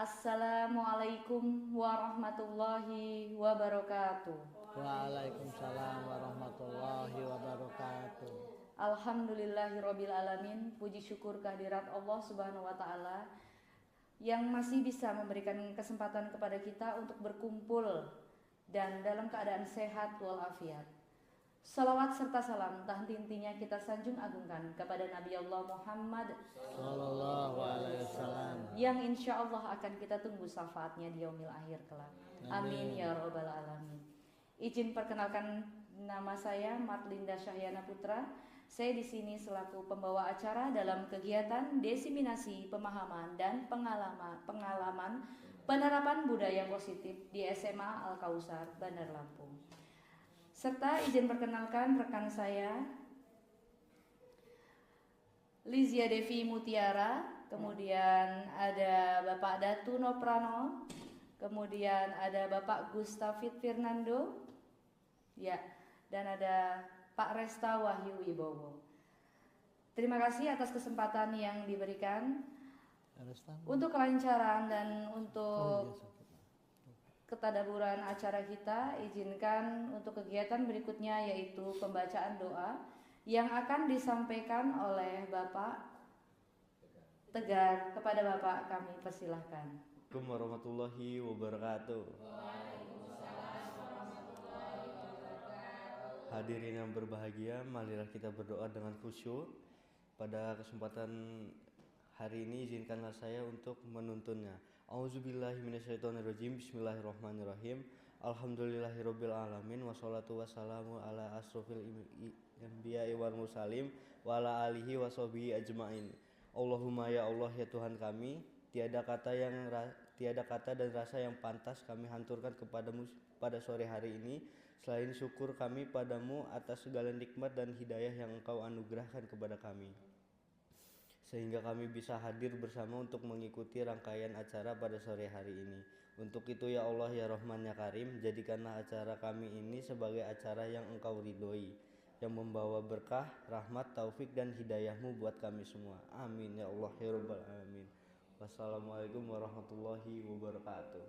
Assalamualaikum warahmatullahi wabarakatuh. Waalaikumsalam warahmatullahi wabarakatuh. Alhamdulillahirabbil alamin. Puji syukur kehadirat Allah Subhanahu wa taala yang masih bisa memberikan kesempatan kepada kita untuk berkumpul dan dalam keadaan sehat walafiat. Salawat serta salam tak henti-hentinya kita sanjung agungkan kepada Nabi Allah Muhammad Sallallahu alaihi wasallam yang insya Allah akan kita tunggu syafaatnya di yaumil akhir kelak. Amin ya rabbal alamin. Izin perkenalkan, nama saya Marlinda Syahyana Putra. Saya di sini selaku pembawa acara dalam kegiatan diseminasi pemahaman dan pengalaman penerapan budaya positif di SMA Al Kausar, Bandar Lampung. Serta izin perkenalkan rekan saya Lizia Devi Mutiara, kemudian ada Bapak Datu Noprano, kemudian ada Bapak Gustafid Fernando, ya, dan ada Pak Resta Wahyu Wibowo. Terima kasih atas kesempatan yang diberikan untuk kelancaran dan untuk ketadaburan acara kita. Izinkan untuk kegiatan berikutnya yaitu pembacaan doa yang akan disampaikan oleh Bapak Tegar. Kepada Bapak kami persilahkan. Assalamualaikum warahmatullahi wabarakatuh. Hadirin yang berbahagia, marilah kita berdoa dengan khusyuk. Pada kesempatan hari ini izinkanlah saya untuk menuntunnya. Auzubillahi minasyaitonirrajim. Bismillahirrahmanirrahim. Alhamdulillahirabbil alamin wassalatu wassalamu ala asrofil anbiya'i wal mursalin wa ala alihi washabihi ajmain. Allahumma ya Allah ya Tuhan kami, tiada kata dan rasa yang pantas kami hanturkan kepadamu pada sore hari ini selain syukur kami padamu atas segala nikmat dan hidayah yang Engkau anugerahkan kepada kami, sehingga kami bisa hadir bersama untuk mengikuti rangkaian acara pada sore hari ini. Untuk itu ya Allah ya Rahman ya Karim, jadikanlah acara kami ini sebagai acara yang Engkau ridhoi, yang membawa berkah, rahmat, taufik dan hidayahmu buat kami semua. Amin ya Allah ya Rabbal alamin. Wassalamualaikum warahmatullahi wabarakatuh.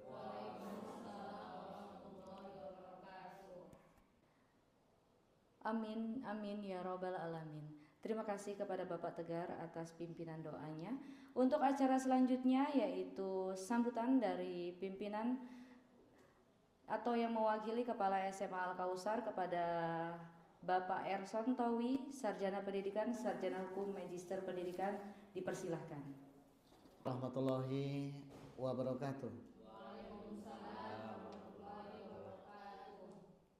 Amin, amin ya robbal alamin. Terima kasih kepada Bapak Tegar atas pimpinan doanya. Untuk acara selanjutnya yaitu sambutan dari pimpinan atau yang mewakili Kepala SMA Al Kausar kepada Bapak Erson Towi, Sarjana Pendidikan, Sarjana Hukum, Magister Pendidikan, dipersilahkan. Warahmatullahi wabarakatuh.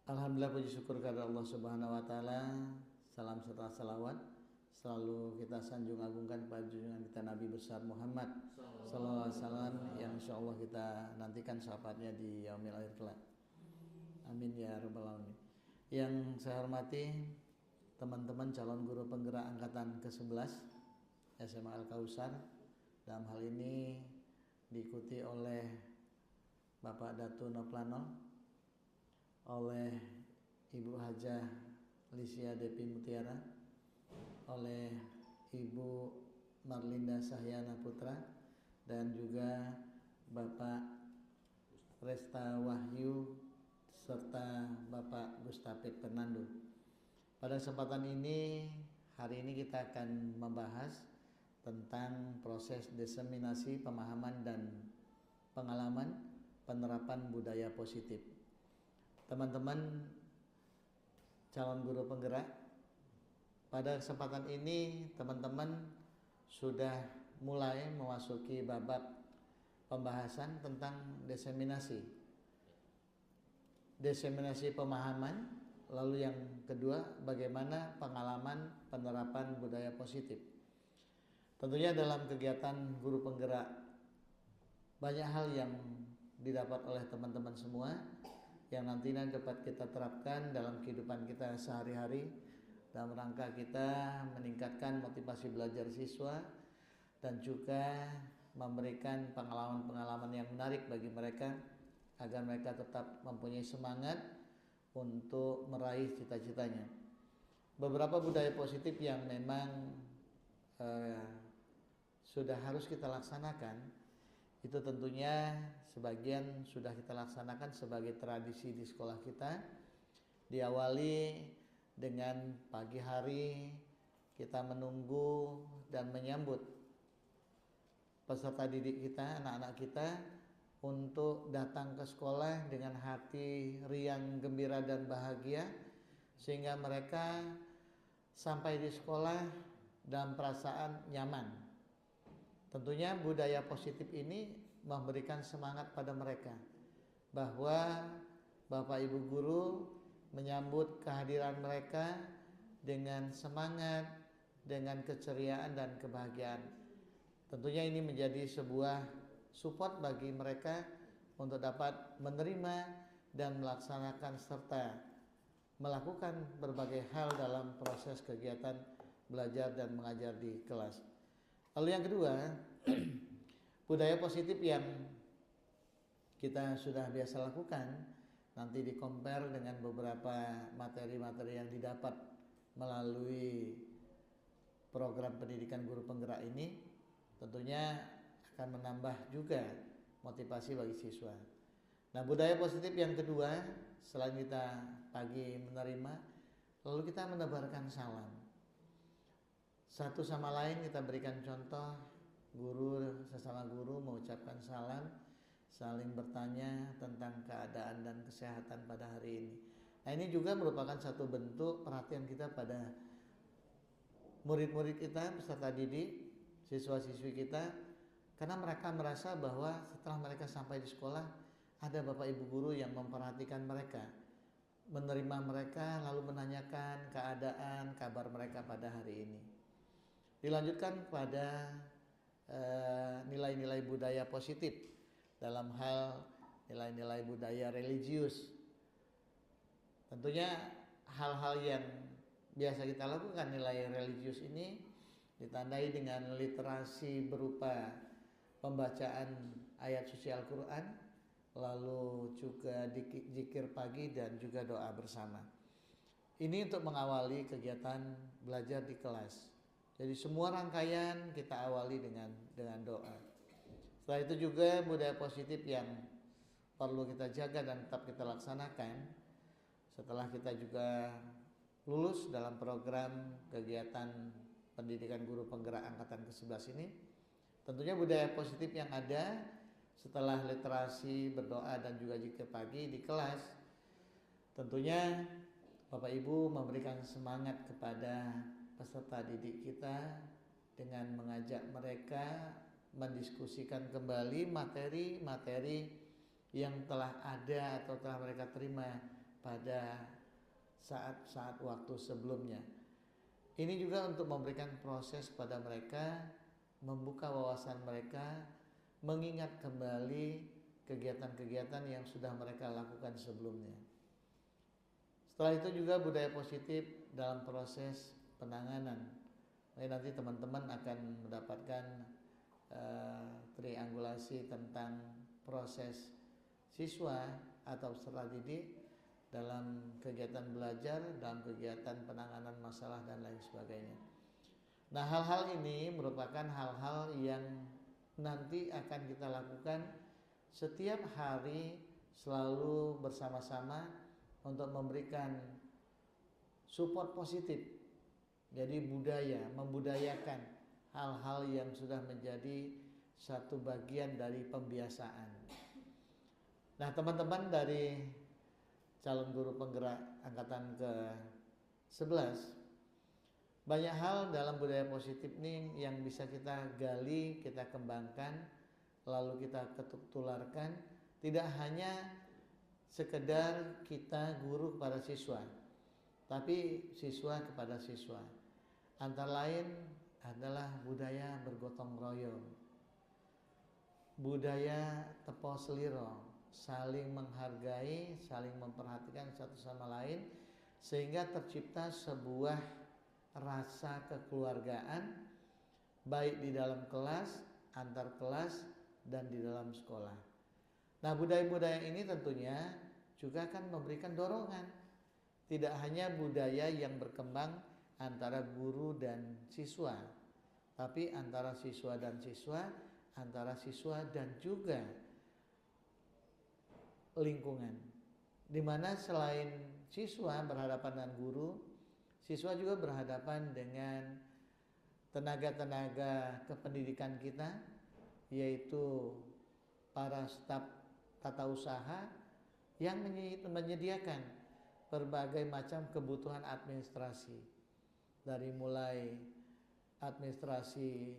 Alhamdulillah, puji syukur kepada Allah Subhanahu wa taala. Salam serta salawat selalu kita sanjung agungkan pada junjungan kita Nabi besar Muhammad sallallahu alaihi wasallam yang insyaallah kita nantikan syafaatnya di yaumil akhir kelak. Amin ya rabbal alamin. Yang saya hormati teman-teman calon guru penggerak angkatan ke-11 SMA Al Kausar, dalam hal ini diikuti oleh Bapak Datu Noplano, oleh Ibu Hajah Lizia Devi Mutiara, oleh Ibu Marlinda Syahyana Putra, dan juga Bapak Resta Wahyu serta Bapak Gustafid Fernando. Pada kesempatan ini, hari ini kita akan membahas tentang proses diseminasi pemahaman dan pengalaman penerapan budaya positif. Teman-teman calon guru penggerak, pada kesempatan ini teman-teman sudah mulai memasuki babak pembahasan tentang diseminasi pemahaman. Lalu yang kedua, bagaimana pengalaman penerapan budaya positif. Tentunya dalam kegiatan guru penggerak banyak hal yang didapat oleh teman-teman semua yang nantinya dapat kita terapkan dalam kehidupan kita sehari-hari dalam rangka kita meningkatkan motivasi belajar siswa dan juga memberikan pengalaman-pengalaman yang menarik bagi mereka agar mereka tetap mempunyai semangat untuk meraih cita-citanya. Beberapa budaya positif yang memang sudah harus kita laksanakan Itu tentunya sebagian sudah kita laksanakan sebagai tradisi di sekolah kita. Diawali dengan pagi hari kita menunggu dan menyambut peserta didik kita, anak-anak kita untuk datang ke sekolah dengan hati riang, gembira dan bahagia, sehingga mereka sampai di sekolah dalam perasaan nyaman. Tentunya budaya positif ini memberikan semangat pada mereka bahwa Bapak Ibu guru menyambut kehadiran mereka dengan semangat, dengan keceriaan dan kebahagiaan. Tentunya ini menjadi sebuah support bagi mereka untuk dapat menerima dan melaksanakan serta melakukan berbagai hal dalam proses kegiatan belajar dan mengajar di kelas. Lalu yang kedua, budaya positif yang kita sudah biasa lakukan, nanti di-compare dengan beberapa materi-materi yang didapat melalui program pendidikan guru penggerak ini, tentunya akan menambah juga motivasi bagi siswa. Nah, budaya positif yang kedua, selain kita pagi menerima, lalu kita menebarkan salam. Satu sama lain kita berikan contoh, guru sesama guru mengucapkan salam, saling bertanya tentang keadaan dan kesehatan pada hari ini. Nah, ini juga merupakan satu bentuk perhatian kita pada murid-murid kita, peserta didik, siswa-siswi kita, karena mereka merasa bahwa setelah mereka sampai di sekolah ada Bapak Ibu guru yang memperhatikan mereka, menerima mereka, lalu menanyakan keadaan, kabar mereka pada hari ini. Dilanjutkan pada nilai-nilai budaya positif dalam hal nilai-nilai budaya religius. Tentunya hal-hal yang biasa kita lakukan, nilai religius ini ditandai dengan literasi berupa pembacaan ayat suci Al-Quran, lalu juga zikir pagi dan juga doa bersama. Ini untuk mengawali kegiatan belajar di kelas. Jadi semua rangkaian kita awali dengan doa. Setelah itu juga budaya positif yang perlu kita jaga dan tetap kita laksanakan setelah kita juga lulus dalam program kegiatan pendidikan guru penggerak angkatan ke-11 ini. Tentunya budaya positif yang ada setelah literasi, berdoa dan juga zikir pagi di kelas, tentunya Bapak Ibu memberikan semangat kepada peserta didik kita dengan mengajak mereka mendiskusikan kembali materi-materi yang telah ada atau telah mereka terima pada saat-saat waktu sebelumnya. Ini juga untuk memberikan proses pada mereka, membuka wawasan mereka, mengingat kembali kegiatan-kegiatan yang sudah mereka lakukan sebelumnya. Setelah itu juga budaya positif dalam proses penanganan. Nanti teman-teman akan mendapatkan triangulasi tentang proses siswa atau peserta didik dalam kegiatan belajar, dalam kegiatan penanganan masalah dan lain sebagainya. Nah, hal-hal ini merupakan hal-hal yang nanti akan kita lakukan setiap hari, selalu bersama-sama untuk memberikan support positif. Jadi membudayakan hal-hal yang sudah menjadi satu bagian dari pembiasaan. Nah, teman-teman dari calon guru penggerak angkatan ke-11, banyak hal dalam budaya positif ini yang bisa kita gali, kita kembangkan, lalu kita tularkan. Tidak hanya sekedar kita guru kepada siswa, tapi siswa kepada siswa. Antara lain adalah budaya bergotong royong, budaya tepo seliro, saling menghargai, saling memperhatikan satu sama lain, sehingga tercipta sebuah rasa kekeluargaan baik di dalam kelas, antar kelas, dan di dalam sekolah. Nah, budaya-budaya ini tentunya juga akan memberikan dorongan. Tidak hanya budaya yang berkembang antara guru dan siswa, tapi antara siswa dan siswa, antara siswa dan juga lingkungan, di mana selain siswa berhadapan dengan guru, siswa juga berhadapan dengan tenaga-tenaga kependidikan kita, yaitu para staf tata usaha yang menyediakan berbagai macam kebutuhan administrasi, dari mulai administrasi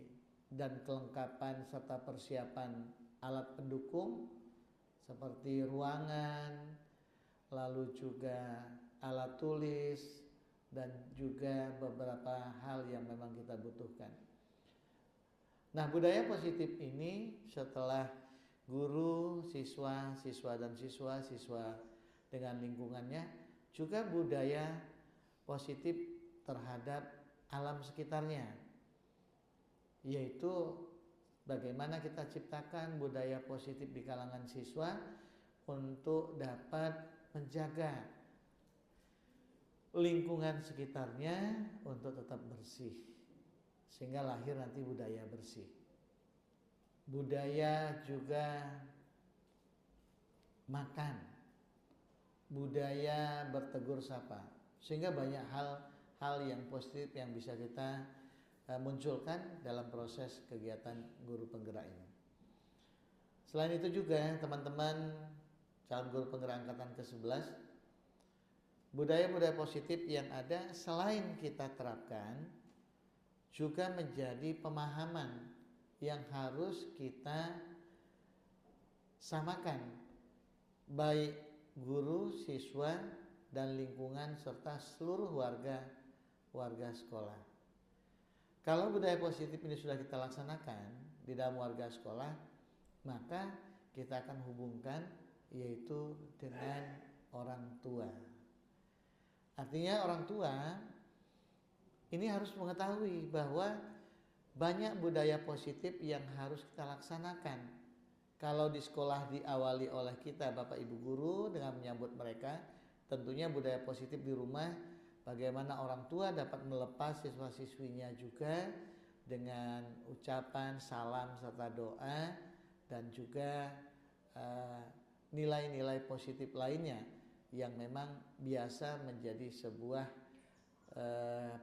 dan kelengkapan serta persiapan alat pendukung seperti ruangan, lalu juga alat tulis, dan juga beberapa hal yang memang kita butuhkan. Nah, budaya positif ini setelah guru, siswa dan siswa dengan lingkungannya, juga budaya positif terhadap alam sekitarnya, yaitu bagaimana kita ciptakan budaya positif di kalangan siswa untuk dapat menjaga lingkungan sekitarnya untuk tetap bersih, sehingga lahir nanti budaya bersih. Budaya juga makan, budaya bertegur sapa, sehingga banyak hal yang positif yang bisa kita munculkan dalam proses kegiatan guru penggerak ini. Selain itu juga teman-teman calon guru penggerak angkatan ke-11, budaya-budaya positif yang ada selain kita terapkan juga menjadi pemahaman yang harus kita samakan, baik guru, siswa, dan lingkungan serta seluruh warga sekolah. Kalau budaya positif ini sudah kita laksanakan di dalam warga sekolah, maka kita akan hubungkan yaitu dengan orang tua. Artinya orang tua ini harus mengetahui bahwa banyak budaya positif yang harus kita laksanakan. Kalau di sekolah diawali oleh kita Bapak Ibu guru dengan menyambut mereka, tentunya budaya positif di rumah, bagaimana orang tua dapat melepas siswa-siswinya juga dengan ucapan salam serta doa, dan juga nilai-nilai positif lainnya yang memang biasa menjadi sebuah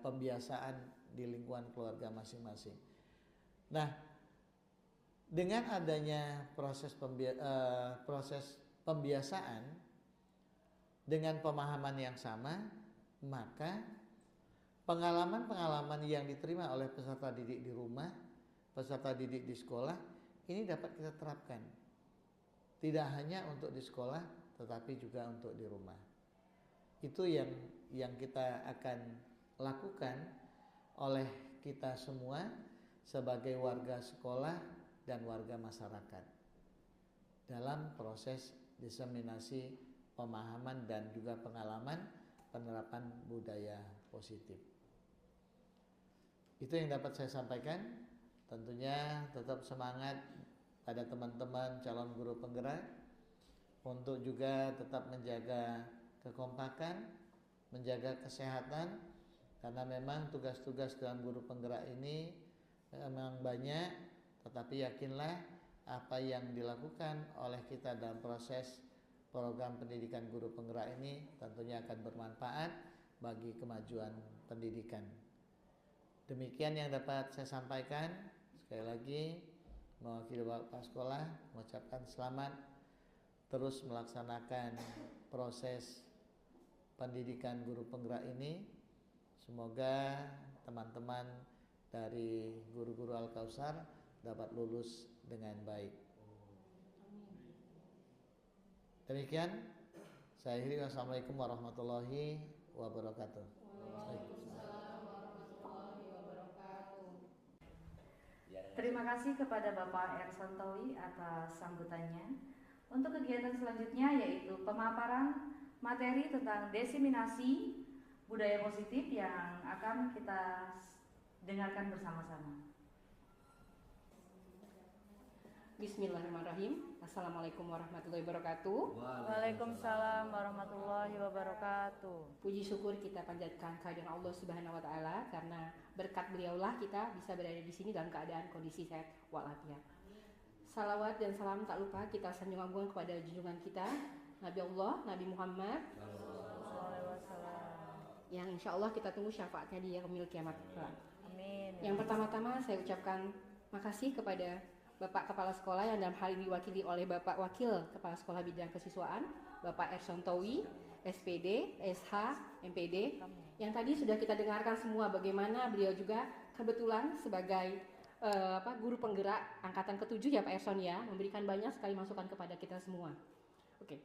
pembiasaan di lingkungan keluarga masing-masing. Nah, dengan adanya proses pembiasaan dengan pemahaman yang sama, maka pengalaman-pengalaman yang diterima oleh peserta didik di rumah, peserta didik di sekolah, ini dapat kita terapkan. Tidak hanya untuk di sekolah, tetapi juga untuk di rumah. Itu yang kita akan lakukan oleh kita semua sebagai warga sekolah dan warga masyarakat dalam proses diseminasi pemahaman dan juga pengalaman penerapan budaya positif. Itu yang dapat saya sampaikan. Tentunya tetap semangat pada teman-teman calon guru penggerak untuk juga tetap menjaga kekompakan, menjaga kesehatan, karena memang tugas-tugas dalam guru penggerak ini memang banyak, tetapi yakinlah apa yang dilakukan oleh kita dalam proses program pendidikan guru penggerak ini tentunya akan bermanfaat bagi kemajuan pendidikan. Demikian yang dapat saya sampaikan. Sekali lagi mewakili Bapak Sekolah mengucapkan selamat terus melaksanakan proses pendidikan guru penggerak ini. Semoga teman-teman dari guru-guru Al-Kausar dapat lulus dengan baik. Demikian saya akhiri. Wassalamualaikum warahmatullahi wabarakatuh. Terima kasih kepada Bapak Ersantowi atas sambutannya. Untuk kegiatan selanjutnya yaitu pemaparan materi tentang diseminasi budaya positif yang akan kita dengarkan bersama-sama. Bismillahirrahmanirrahim. Assalamualaikum warahmatullahi wabarakatuh. Waalaikumsalam warahmatullahi wabarakatuh. Puji syukur kita panjatkan kehadiran Allah Subhanahu wa taala, karena berkat beliaulah kita bisa berada di sini dalam keadaan kondisi sehat walafiat. Salawat dan salam tak lupa kita sanjung agung kepada junjungan kita Nabi Allah, Nabi Muhammad yang insya Allah kita tunggu syafaatnya di yaumil kiamat. Amin. Yang pertama-tama saya ucapkan makasih kepada Bapak Kepala Sekolah yang dalam hal ini diwakili oleh Bapak Wakil Kepala Sekolah Bidang Kesiswaan, Bapak Erson Towi, SPD, SH, MPD, yang tadi sudah kita dengarkan semua bagaimana beliau juga kebetulan sebagai guru penggerak angkatan ke-7 ya Pak Erson ya, memberikan banyak sekali masukan kepada kita semua. Oke.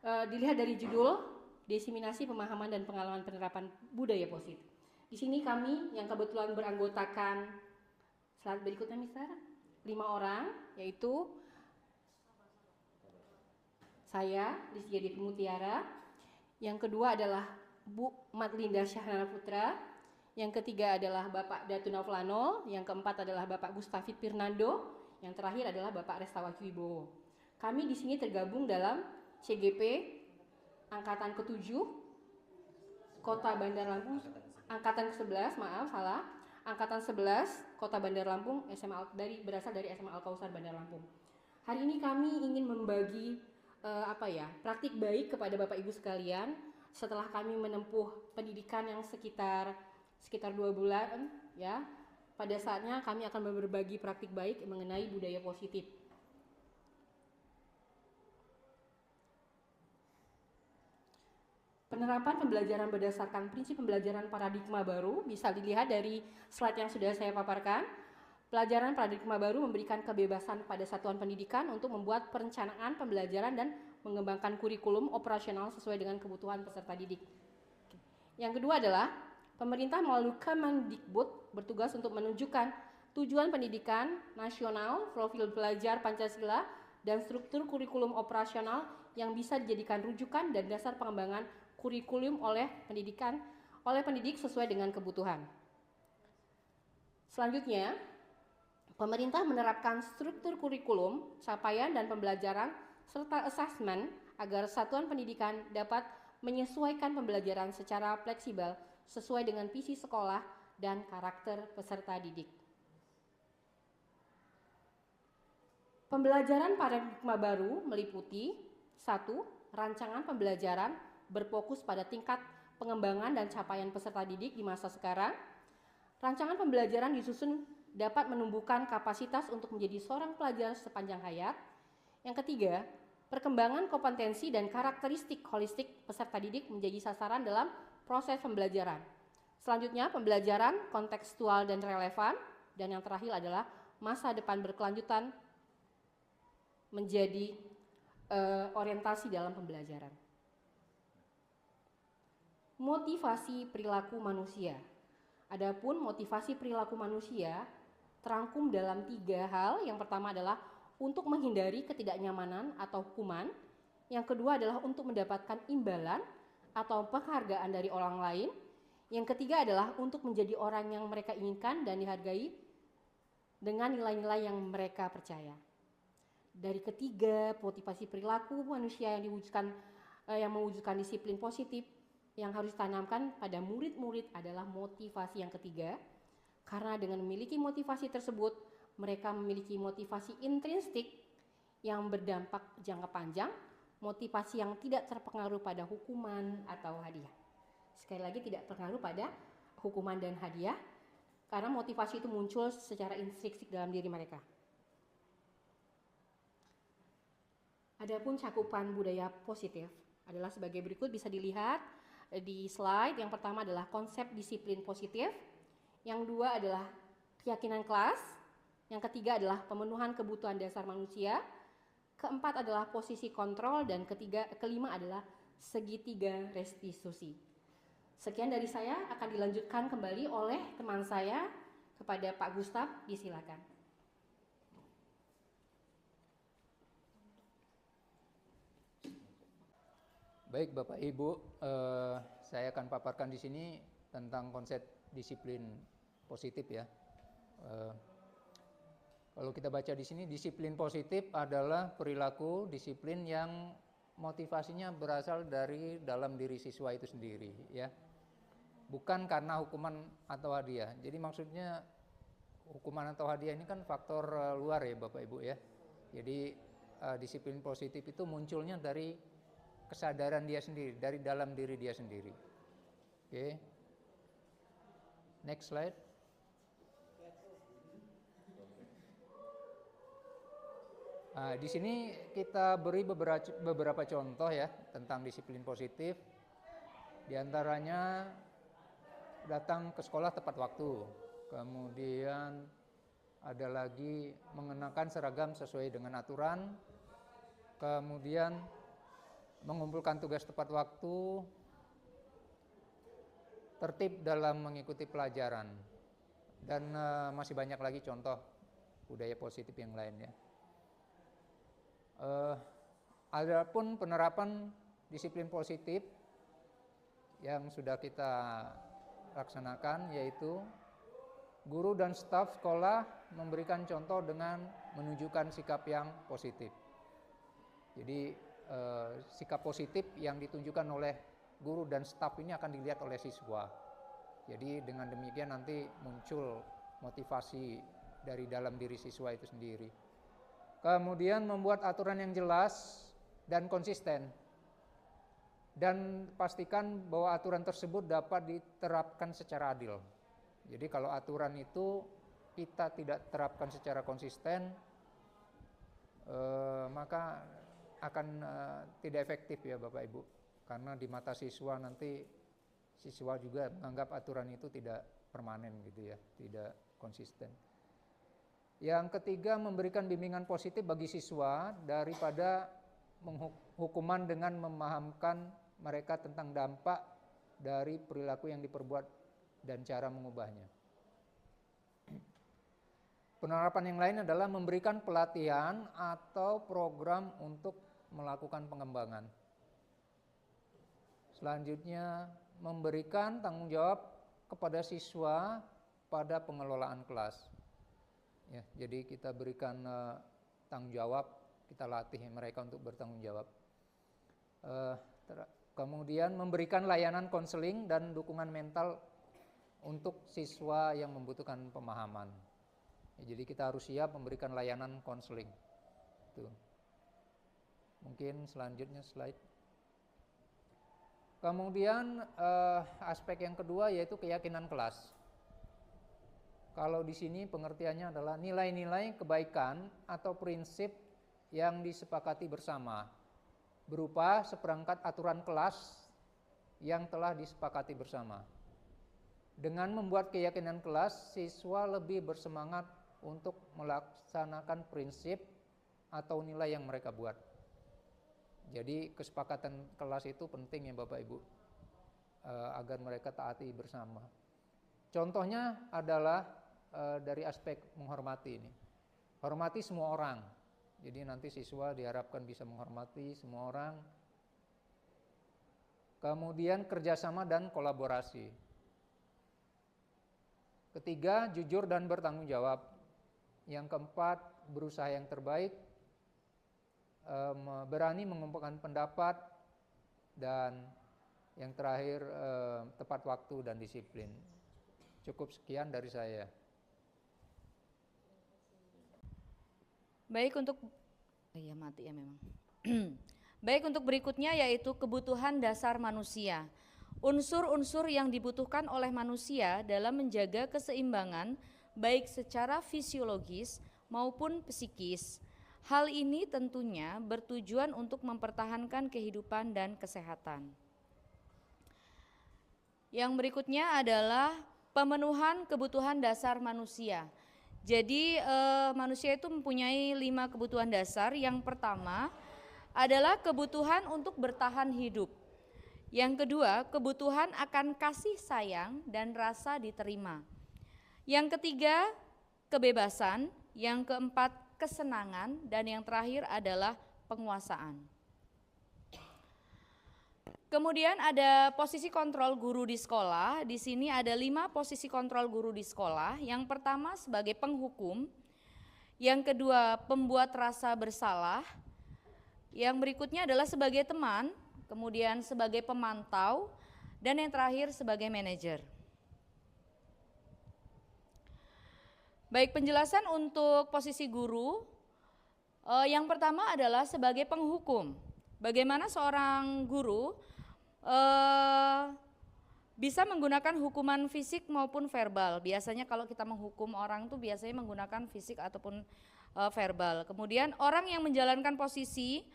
Dilihat dari judul Diseminasi Pemahaman dan Pengalaman Penerapan Budaya Positif. Di sini kami yang kebetulan beranggotakan slide berikutnya Mister, 5 orang, yaitu saya Rizky Devi Mutiara, yang kedua adalah Bu Matlinda Syahnana Putra, yang ketiga adalah Bapak Datu Nauflano, yang keempat adalah Bapak Gustafid Pirnando, yang terakhir adalah Bapak Restawacu Wibowo. Kami di sini tergabung dalam CGP Angkatan ke-7 Kota Bandar Lampung, Angkatan ke-11, maaf salah, Angkatan 11 Kota Bandar Lampung, berasal dari SMA Al-Kausar Bandar Lampung. Hari ini kami ingin membagi praktik baik kepada Bapak Ibu sekalian setelah kami menempuh pendidikan yang sekitar 2 bulan ya. Pada saatnya kami akan berbagi praktik baik mengenai budaya positif. Penerapan pembelajaran berdasarkan prinsip pembelajaran paradigma baru bisa dilihat dari slide yang sudah saya paparkan. Pelajaran paradigma baru memberikan kebebasan pada satuan pendidikan untuk membuat perencanaan pembelajaran dan mengembangkan kurikulum operasional sesuai dengan kebutuhan peserta didik. Yang kedua adalah pemerintah melalui Kemendikbud bertugas untuk menunjukkan tujuan pendidikan nasional, profil belajar Pancasila, dan struktur kurikulum operasional yang bisa dijadikan rujukan dan dasar pengembangan kurikulum oleh pendidik sesuai dengan kebutuhan. Selanjutnya, pemerintah menerapkan struktur kurikulum, capaian dan pembelajaran serta asesmen agar satuan pendidikan dapat menyesuaikan pembelajaran secara fleksibel sesuai dengan visi sekolah dan karakter peserta didik. Pembelajaran paradigma baru meliputi 1. Rancangan pembelajaran berfokus pada tingkat pengembangan dan capaian peserta didik di masa sekarang. Rancangan pembelajaran disusun dapat menumbuhkan kapasitas untuk menjadi seorang pelajar sepanjang hayat. Yang ketiga, perkembangan kompetensi dan karakteristik holistik peserta didik menjadi sasaran dalam proses pembelajaran. Selanjutnya, pembelajaran kontekstual dan relevan. Dan yang terakhir adalah masa depan berkelanjutan menjadi orientasi dalam pembelajaran. Motivasi perilaku manusia. Adapun motivasi perilaku manusia terangkum dalam 3 hal. Yang pertama adalah untuk menghindari ketidaknyamanan atau hukuman. Yang kedua adalah untuk mendapatkan imbalan atau penghargaan dari orang lain. Yang ketiga adalah untuk menjadi orang yang mereka inginkan dan dihargai dengan nilai-nilai yang mereka percaya. Dari ketiga motivasi perilaku manusia yang mewujudkan disiplin positif yang harus ditanamkan pada murid-murid adalah motivasi yang ketiga. Karena dengan memiliki motivasi tersebut, mereka memiliki motivasi intrinsik yang berdampak jangka panjang, motivasi yang tidak terpengaruh pada hukuman atau hadiah. Sekali lagi, tidak terpengaruh pada hukuman dan hadiah, karena motivasi itu muncul secara intrinsik dalam diri mereka. Adapun cakupan budaya positif adalah sebagai berikut, bisa dilihat di slide. Yang pertama adalah konsep disiplin positif, yang dua adalah keyakinan kelas, yang ketiga adalah pemenuhan kebutuhan dasar manusia, keempat adalah posisi kontrol, dan kelima adalah segitiga restitusi. Sekian dari saya, akan dilanjutkan kembali oleh teman saya kepada Pak Gustaf, disilakan. Baik Bapak Ibu, saya akan paparkan di sini tentang konsep disiplin positif ya. Kalau kita baca di sini, disiplin positif adalah perilaku disiplin yang motivasinya berasal dari dalam diri siswa itu sendiri ya. Bukan karena hukuman atau hadiah. Jadi maksudnya hukuman atau hadiah ini kan faktor luar ya Bapak Ibu ya. Jadi disiplin positif itu munculnya dari kesadaran dia sendiri, dari dalam diri dia sendiri. Oke. Next slide. Nah, di sini kita beri beberapa contoh ya tentang disiplin positif. Di antaranya datang ke sekolah tepat waktu. Kemudian ada lagi mengenakan seragam sesuai dengan aturan. Kemudian mengumpulkan tugas tepat waktu. Tertib dalam mengikuti pelajaran. Dan masih banyak lagi contoh budaya positif yang lain ya. Adapun penerapan disiplin positif yang sudah kita laksanakan, yaitu guru dan staf sekolah memberikan contoh dengan menunjukkan sikap yang positif. Jadi sikap positif yang ditunjukkan oleh guru dan staf ini akan dilihat oleh siswa. Jadi dengan demikian nanti muncul motivasi dari dalam diri siswa itu sendiri. Kemudian membuat aturan yang jelas dan konsisten. Dan pastikan bahwa aturan tersebut dapat diterapkan secara adil. Jadi kalau aturan itu kita tidak terapkan secara konsisten, maka akan tidak efektif ya Bapak Ibu. Karena di mata siswa nanti siswa juga menganggap aturan itu tidak permanen gitu ya, tidak konsisten. Yang ketiga, memberikan bimbingan positif bagi siswa daripada hukuman dengan memahamkan mereka tentang dampak dari perilaku yang diperbuat dan cara mengubahnya. Penerapan yang lain adalah memberikan pelatihan atau program untuk melakukan pengembangan. Selanjutnya, memberikan tanggung jawab kepada siswa pada pengelolaan kelas. Ya, jadi kita berikan tanggung jawab, kita latih mereka untuk bertanggung jawab. Kemudian memberikan layanan konseling dan dukungan mental untuk siswa yang membutuhkan pemahaman. Ya, jadi kita harus siap memberikan layanan konseling. Tuh. Mungkin selanjutnya slide. Kemudian aspek yang kedua yaitu keyakinan kelas. Kalau di sini pengertiannya adalah nilai-nilai kebaikan atau prinsip yang disepakati bersama, berupa seperangkat aturan kelas yang telah disepakati bersama. Dengan membuat keyakinan kelas, siswa lebih bersemangat untuk melaksanakan prinsip atau nilai yang mereka buat. Jadi kesepakatan kelas itu penting ya Bapak Ibu, agar mereka taati bersama. Contohnya adalah dari aspek menghormati ini. Hormati semua orang. Jadi nanti siswa diharapkan bisa menghormati semua orang. Kemudian kerjasama dan kolaborasi. Ketiga, jujur dan bertanggung jawab. Yang keempat, berusaha yang terbaik. Berani mengumpulkan pendapat. Dan yang terakhir, tepat waktu dan disiplin. Cukup sekian dari saya. Baik untuk mati ya memang. Baik untuk berikutnya yaitu kebutuhan dasar manusia. Unsur-unsur yang dibutuhkan oleh manusia dalam menjaga keseimbangan baik secara fisiologis maupun psikis. Hal ini tentunya bertujuan untuk mempertahankan kehidupan dan kesehatan. Yang berikutnya adalah pemenuhan kebutuhan dasar manusia. Jadi manusia itu mempunyai 5 kebutuhan dasar. Yang pertama adalah kebutuhan untuk bertahan hidup. Yang kedua, kebutuhan akan kasih sayang dan rasa diterima. Yang ketiga, kebebasan. Yang keempat, kesenangan. Dan yang terakhir adalah penguasaan. Kemudian ada posisi kontrol guru di sekolah. Di sini ada 5 posisi kontrol guru di sekolah. Yang pertama sebagai penghukum. Yang kedua pembuat rasa bersalah. Yang berikutnya adalah sebagai teman. Kemudian sebagai pemantau. Dan yang terakhir sebagai manajer. Baik, penjelasan untuk posisi guru. Yang pertama adalah sebagai penghukum. Bagaimana seorang guru bisa menggunakan hukuman fisik maupun verbal. Biasanya kalau kita menghukum orang tuh biasanya menggunakan fisik ataupun verbal. Kemudian orang yang menjalankan posisi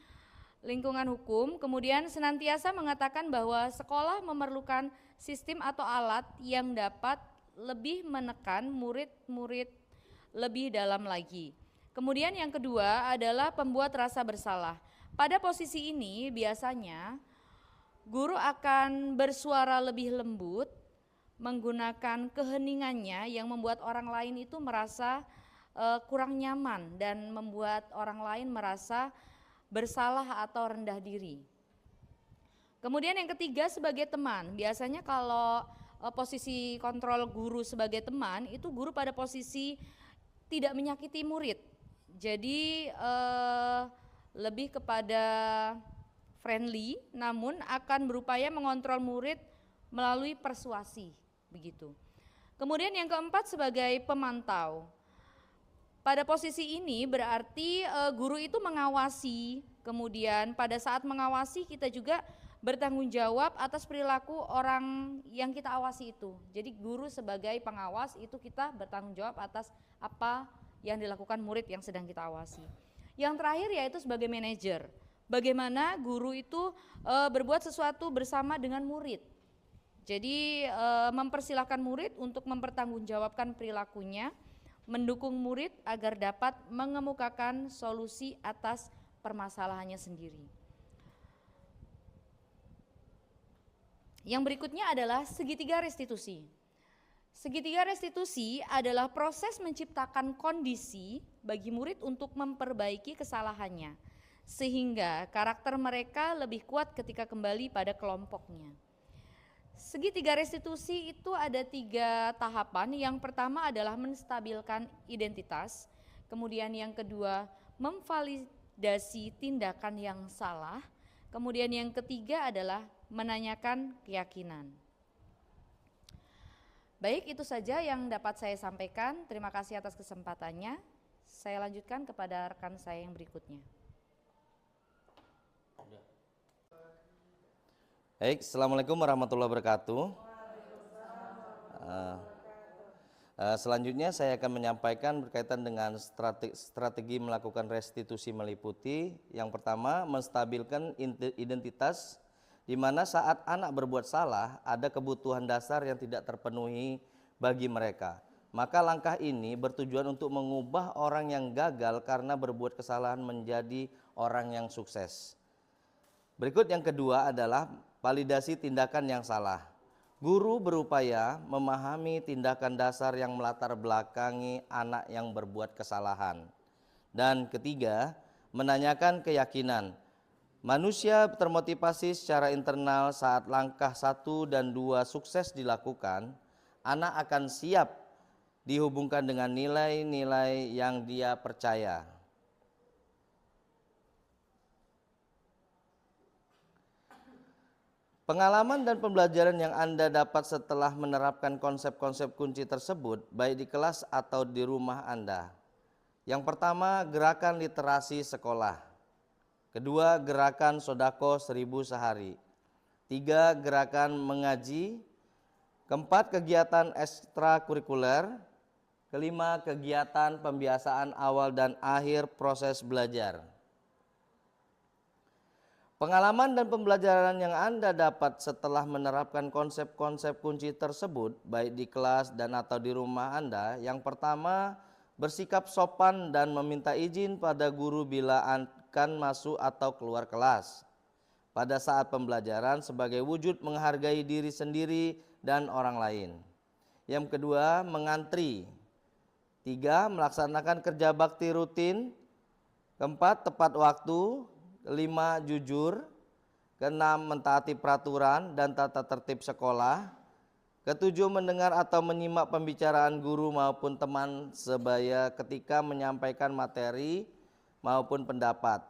lingkungan hukum kemudian senantiasa mengatakan bahwa sekolah memerlukan sistem atau alat yang dapat lebih menekan murid-murid lebih dalam lagi. Kemudian yang kedua adalah pembuat rasa bersalah. Pada posisi ini biasanya guru akan bersuara lebih lembut, menggunakan keheningannya yang membuat orang lain itu merasa kurang nyaman dan membuat orang lain merasa bersalah atau rendah diri. Kemudian yang ketiga sebagai teman. Biasanya kalau posisi kontrol guru sebagai teman, itu guru pada posisi tidak menyakiti murid. Jadi lebih kepada friendly, namun akan berupaya mengontrol murid melalui persuasi, begitu. Kemudian yang keempat sebagai pemantau. Pada posisi ini berarti guru itu mengawasi, kemudian pada saat mengawasi kita juga bertanggung jawab atas perilaku orang yang kita awasi itu. Jadi guru sebagai pengawas itu kita bertanggung jawab atas apa yang dilakukan murid yang sedang kita awasi. Yang terakhir yaitu sebagai manajer. Bagaimana guru itu berbuat sesuatu bersama dengan murid. Jadi mempersilahkan murid untuk mempertanggungjawabkan perilakunya, mendukung murid agar dapat mengemukakan solusi atas permasalahannya sendiri. Yang berikutnya adalah segitiga restitusi. Segitiga restitusi adalah proses menciptakan kondisi bagi murid untuk memperbaiki kesalahannya, sehingga karakter mereka lebih kuat ketika kembali pada kelompoknya. Segitiga restitusi itu ada 3 tahapan. Yang pertama adalah menstabilkan identitas, kemudian yang kedua memvalidasi tindakan yang salah, kemudian yang ketiga adalah menanyakan keyakinan. Baik, itu saja yang dapat saya sampaikan. Terima kasih atas kesempatannya. Saya lanjutkan kepada rekan saya yang berikutnya. Baik, Assalamualaikum warahmatullahi wabarakatuh. Selanjutnya saya akan menyampaikan berkaitan dengan strategi melakukan restitusi meliputi. Yang pertama, menstabilkan identitas, di mana saat anak berbuat salah ada kebutuhan dasar yang tidak terpenuhi bagi mereka. Maka langkah ini bertujuan untuk mengubah orang yang gagal karena berbuat kesalahan menjadi orang yang sukses. Berikut yang kedua adalah validasi tindakan yang salah. Guru berupaya memahami tindakan dasar yang melatar belakangi anak yang berbuat kesalahan. Dan ketiga, menanyakan keyakinan. Manusia termotivasi secara internal saat langkah 1 dan 2 sukses dilakukan, anak akan siap dihubungkan dengan nilai-nilai yang dia percaya. Pengalaman dan pembelajaran yang Anda dapat setelah menerapkan konsep-konsep kunci tersebut, baik di kelas atau di rumah Anda. Yang pertama, gerakan literasi sekolah. Kedua, gerakan sodako 1000 sehari. 3, gerakan mengaji. Keempat, kegiatan ekstrakurikuler. Kelima, kegiatan pembiasaan awal dan akhir proses belajar. Pengalaman dan pembelajaran yang Anda dapat setelah menerapkan konsep-konsep kunci tersebut, baik di kelas dan atau di rumah Anda. Yang pertama, bersikap sopan dan meminta izin pada guru bila akan masuk atau keluar kelas pada saat pembelajaran sebagai wujud menghargai diri sendiri dan orang lain. Yang kedua, mengantri. 3, melaksanakan kerja bakti rutin. Keempat, tepat waktu. 5, jujur. Keenam, mentaati peraturan dan tata tertib sekolah. Ketujuh, mendengar atau menyimak pembicaraan guru maupun teman sebaya ketika menyampaikan materi maupun pendapat.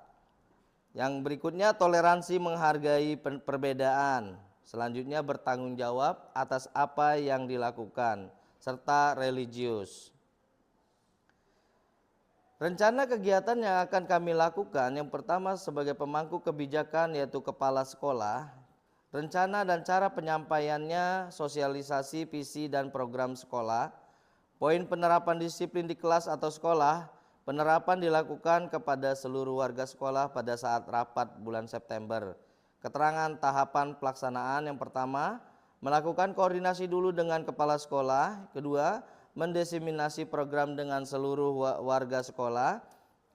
Yang berikutnya, toleransi menghargai perbedaan. Selanjutnya, bertanggung jawab atas apa yang dilakukan, serta religius. Rencana kegiatan yang akan kami lakukan, yang pertama sebagai pemangku kebijakan yaitu kepala sekolah. Rencana dan cara penyampaiannya, sosialisasi visi dan program sekolah. Poin penerapan disiplin di kelas atau sekolah, penerapan dilakukan kepada seluruh warga sekolah pada saat rapat bulan September. Keterangan tahapan pelaksanaan, yang pertama, melakukan koordinasi dulu dengan kepala sekolah. Kedua, mendiseminasi program dengan seluruh warga sekolah.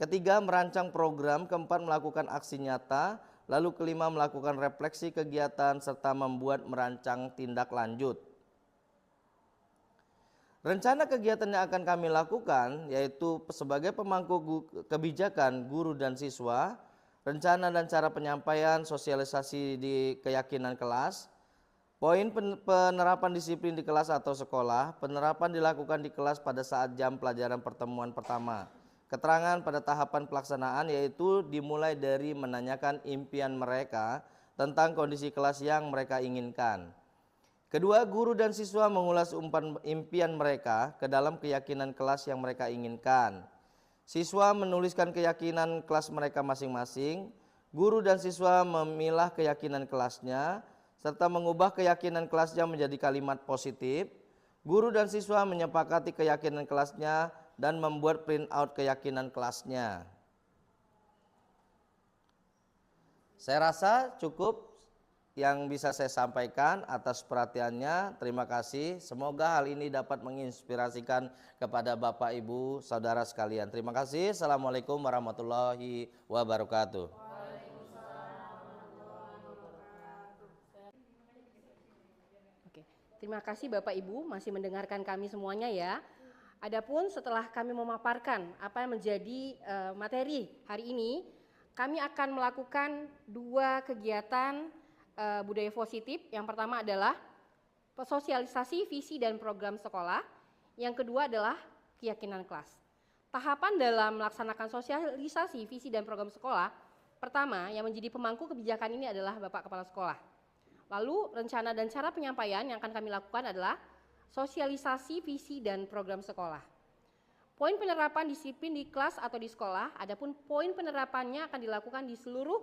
Ketiga, merancang program. Keempat, melakukan aksi nyata. Lalu kelima, melakukan refleksi kegiatan serta membuat merancang tindak lanjut. Rencana kegiatan yang akan kami lakukan yaitu sebagai pemangku kebijakan guru dan siswa, rencana dan cara penyampaian, sosialisasi di keyakinan kelas. Poin penerapan disiplin di kelas atau sekolah, penerapan dilakukan di kelas pada saat jam pelajaran pertemuan pertama. Keterangan pada tahapan pelaksanaan yaitu dimulai dari menanyakan impian mereka tentang kondisi kelas yang mereka inginkan. Kedua, guru dan siswa mengulas impian mereka ke dalam keyakinan kelas yang mereka inginkan. Siswa menuliskan keyakinan kelas mereka masing-masing, guru dan siswa memilah keyakinan kelasnya, serta mengubah keyakinan kelasnya menjadi kalimat positif. Guru dan siswa menyepakati keyakinan kelasnya dan membuat print out keyakinan kelasnya. Saya rasa cukup yang bisa saya sampaikan atas perhatiannya. Terima kasih. Semoga hal ini dapat menginspirasikan kepada Bapak, Ibu, Saudara sekalian. Terima kasih. Assalamualaikum warahmatullahi wabarakatuh. Terima kasih Bapak Ibu masih mendengarkan kami semuanya ya. Adapun setelah kami memaparkan apa yang menjadi materi hari ini, kami akan melakukan dua kegiatan budaya positif. Yang pertama adalah sosialisasi visi dan program sekolah. Yang kedua adalah keyakinan kelas. Tahapan dalam melaksanakan sosialisasi visi dan program sekolah, pertama yang menjadi pemangku kebijakan ini adalah Bapak Kepala Sekolah. Lalu rencana dan cara penyampaian yang akan kami lakukan adalah sosialisasi visi dan program sekolah. Poin penerapan disiplin di kelas atau di sekolah, adapun poin penerapannya akan dilakukan di seluruh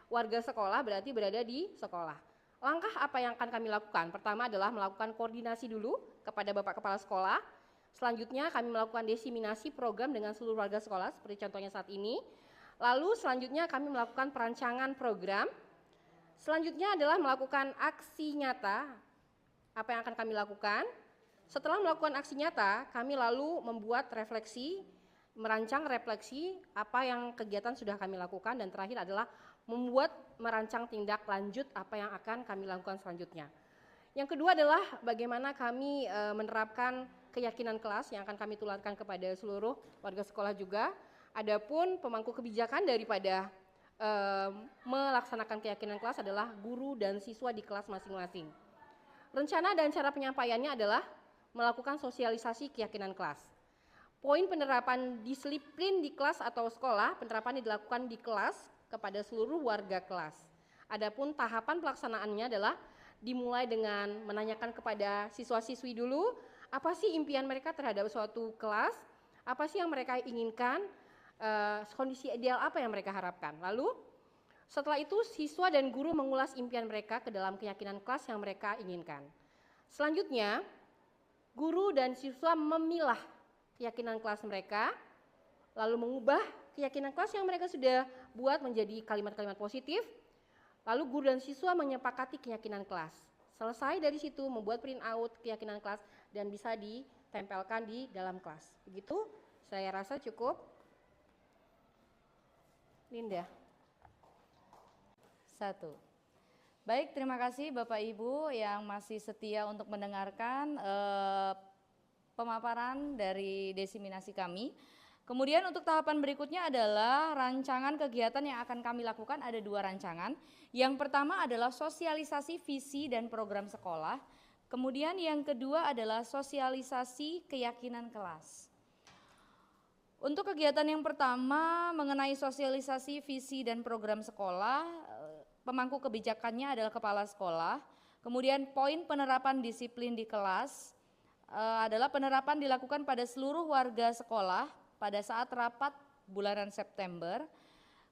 warga sekolah, berarti berada di sekolah. Langkah apa yang akan kami lakukan? Pertama adalah melakukan koordinasi dulu kepada Bapak Kepala Sekolah. Selanjutnya kami melakukan diseminasi program dengan seluruh warga sekolah seperti contohnya saat ini. Lalu selanjutnya kami melakukan perancangan program. Selanjutnya adalah melakukan aksi nyata. Apa yang akan kami lakukan? Setelah melakukan aksi nyata, kami lalu membuat refleksi, merancang refleksi apa yang kegiatan sudah kami lakukan, dan terakhir adalah membuat merancang tindak lanjut apa yang akan kami lakukan selanjutnya. Yang kedua adalah bagaimana kami menerapkan keyakinan kelas yang akan kami tularkan kepada seluruh warga sekolah juga. Adapun pemangku kebijakan daripada melaksanakan keyakinan kelas adalah guru dan siswa di kelas masing-masing. Rencana dan cara penyampaiannya adalah melakukan sosialisasi keyakinan kelas. Poin penerapan disiplin di kelas atau sekolah, penerapan dilakukan di kelas kepada seluruh warga kelas. Adapun tahapan pelaksanaannya adalah dimulai dengan menanyakan kepada siswa-siswi dulu, apa sih impian mereka terhadap suatu kelas, apa sih yang mereka inginkan, kondisi ideal apa yang mereka harapkan. Lalu setelah itu siswa dan guru mengulas impian mereka ke dalam keyakinan kelas yang mereka inginkan. Selanjutnya guru dan siswa memilah keyakinan kelas mereka, lalu mengubah keyakinan kelas yang mereka sudah buat menjadi kalimat-kalimat positif. Lalu guru dan siswa menyepakati keyakinan kelas. Selesai dari situ membuat print out keyakinan kelas dan bisa ditempelkan di dalam kelas. Begitu, saya rasa cukup. Linda. 1. Baik, terima kasih Bapak Ibu yang masih setia untuk mendengarkan pemaparan dari diseminasi kami. Kemudian untuk tahapan berikutnya adalah rancangan kegiatan yang akan kami lakukan. Ada 2 rancangan. Yang pertama adalah sosialisasi visi dan program sekolah. Kemudian yang kedua adalah sosialisasi keyakinan kelas. Untuk kegiatan yang pertama mengenai sosialisasi visi dan program sekolah, pemangku kebijakannya adalah kepala sekolah. Kemudian poin penerapan disiplin di kelas adalah penerapan dilakukan pada seluruh warga sekolah pada saat rapat bulanan September.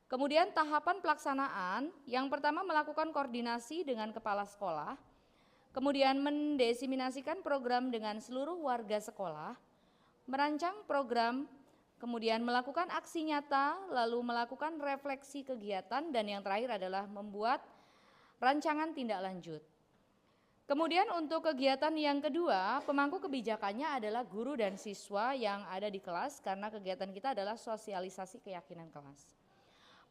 Kemudian tahapan pelaksanaan, yang pertama melakukan koordinasi dengan kepala sekolah, kemudian mendesiminasikan program dengan seluruh warga sekolah, merancang program, kemudian melakukan aksi nyata, lalu melakukan refleksi kegiatan, dan yang terakhir adalah membuat rancangan tindak lanjut. Kemudian untuk kegiatan yang kedua, pemangku kebijakannya adalah guru dan siswa yang ada di kelas, karena kegiatan kita adalah sosialisasi keyakinan kelas.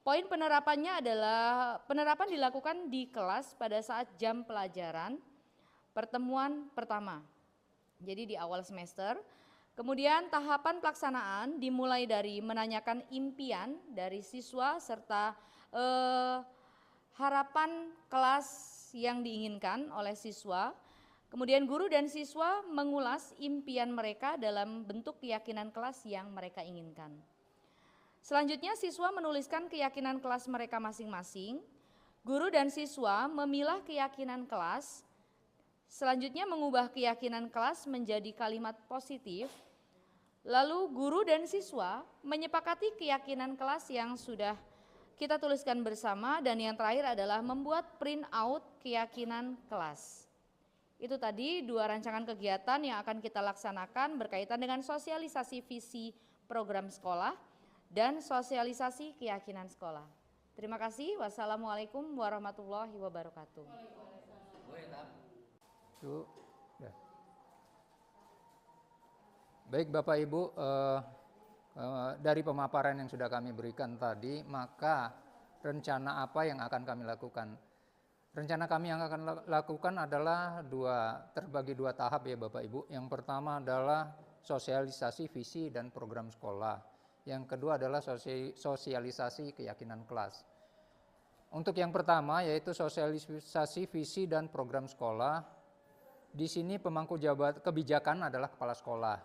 Poin penerapannya adalah penerapan dilakukan di kelas pada saat jam pelajaran pertemuan pertama. Jadi di awal semester. Kemudian tahapan pelaksanaan dimulai dari menanyakan impian dari siswa serta harapan kelas yang diinginkan oleh siswa. Kemudian guru dan siswa mengulas impian mereka dalam bentuk keyakinan kelas yang mereka inginkan. Selanjutnya siswa menuliskan keyakinan kelas mereka masing-masing. Guru dan siswa memilah keyakinan kelas. Selanjutnya mengubah keyakinan kelas menjadi kalimat positif. Lalu guru dan siswa menyepakati keyakinan kelas yang sudah kita tuliskan bersama, dan yang terakhir adalah membuat print out keyakinan kelas. Itu tadi 2 rancangan kegiatan yang akan kita laksanakan berkaitan dengan sosialisasi visi program sekolah dan sosialisasi keyakinan sekolah. Terima kasih. Wassalamualaikum warahmatullahi wabarakatuh. Baik Bapak Ibu, dari pemaparan yang sudah kami berikan tadi, maka rencana apa yang akan kami lakukan? Rencana kami yang akan lakukan adalah terbagi 2 tahap ya Bapak Ibu. Yang pertama adalah sosialisasi visi dan program sekolah. Yang kedua adalah sosialisasi keyakinan kelas. Untuk yang pertama yaitu sosialisasi visi dan program sekolah. Di sini pemangku kebijakan adalah kepala sekolah.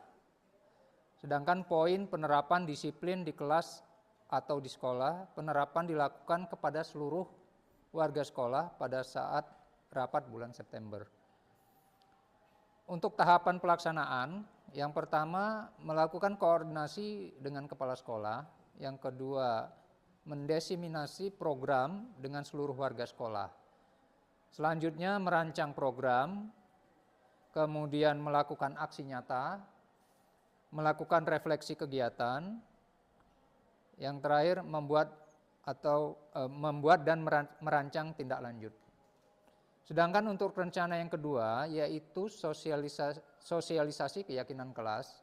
Sedangkan poin penerapan disiplin di kelas atau di sekolah, penerapan dilakukan kepada seluruh warga sekolah pada saat rapat bulan September. Untuk tahapan pelaksanaan, yang pertama melakukan koordinasi dengan kepala sekolah, yang kedua mendesiminasi program dengan seluruh warga sekolah. Selanjutnya merancang program, kemudian melakukan aksi nyata, melakukan refleksi kegiatan, yang terakhir membuat dan merancang tindak lanjut. Sedangkan untuk rencana yang kedua yaitu sosialisasi keyakinan kelas.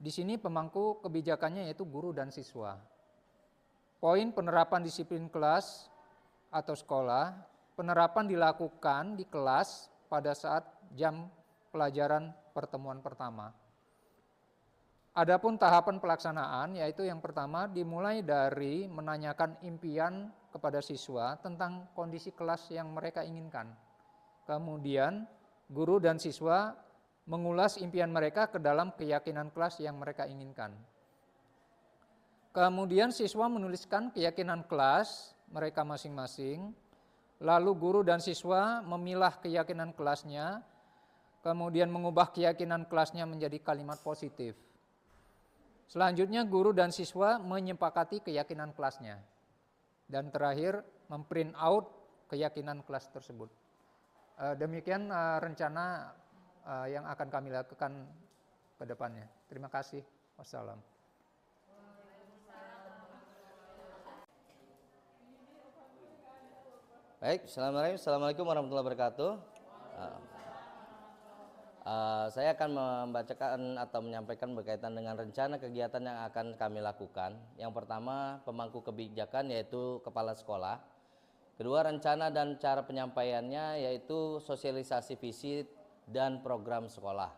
Di sini pemangku kebijakannya yaitu guru dan siswa. Poin penerapan disiplin kelas atau sekolah, penerapan dilakukan di kelas pada saat jam pelajaran pertemuan pertama. Adapun tahapan pelaksanaan yaitu yang pertama dimulai dari menanyakan impian kepada siswa tentang kondisi kelas yang mereka inginkan. Kemudian guru dan siswa mengulas impian mereka ke dalam keyakinan kelas yang mereka inginkan. Kemudian siswa menuliskan keyakinan kelas mereka masing-masing, lalu guru dan siswa memilah keyakinan kelasnya, kemudian mengubah keyakinan kelasnya menjadi kalimat positif. Selanjutnya guru dan siswa menyepakati keyakinan kelasnya. Dan terakhir memprint out keyakinan kelas tersebut. Demikian rencana yang akan kami lakukan ke depannya. Terima kasih. Wassalam. Baik, Assalamualaikum warahmatullahi wabarakatuh. Saya akan membacakan atau menyampaikan berkaitan dengan rencana kegiatan yang akan kami lakukan. Yang pertama, pemangku kebijakan yaitu kepala sekolah. Kedua, rencana dan cara penyampaiannya yaitu sosialisasi visi dan program sekolah.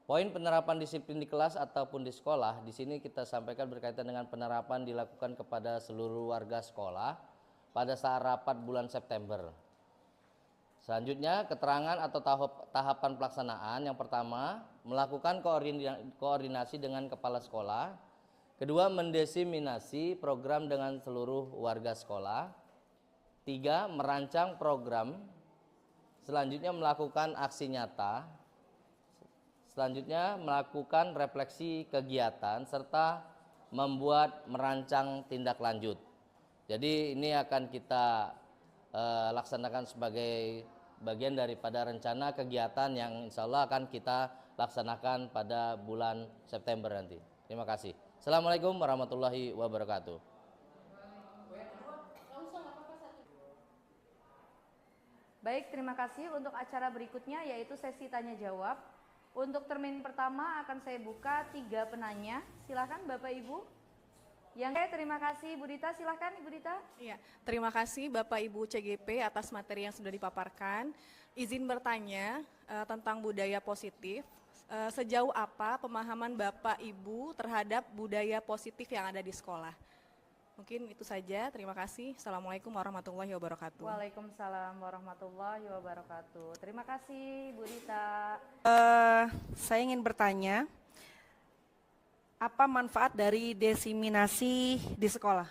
Poin penerapan disiplin di kelas ataupun di sekolah, di sini kita sampaikan berkaitan dengan penerapan dilakukan kepada seluruh warga sekolah pada saat rapat bulan September. Selanjutnya, keterangan atau tahapan pelaksanaan. Yang pertama, melakukan koordinasi dengan kepala sekolah. Kedua, mendesiminasi program dengan seluruh warga sekolah. 3, merancang program. Selanjutnya, melakukan aksi nyata. Selanjutnya, melakukan refleksi kegiatan serta membuat merancang tindak lanjut. Jadi ini akan kita laksanakan sebagai bagian daripada rencana kegiatan yang insya Allah akan kita laksanakan pada bulan September nanti. Terima kasih. Assalamualaikum warahmatullahi wabarakatuh. Baik, terima kasih. Untuk acara berikutnya yaitu sesi tanya jawab. Untuk termin pertama akan saya buka 3 penanya. Silakan Bapak Ibu. Terima kasih Bu Dita. Silakan Ibu Dita. Iya, terima kasih Bapak Ibu CGP atas materi yang sudah dipaparkan. Izin bertanya tentang budaya positif. Sejauh apa pemahaman Bapak Ibu terhadap budaya positif yang ada di sekolah? Mungkin itu saja. Terima kasih. Assalamualaikum warahmatullahi wabarakatuh. Waalaikumsalam warahmatullahi wabarakatuh. Terima kasih Bu Dita. Saya ingin bertanya, apa manfaat dari diseminasi di sekolah?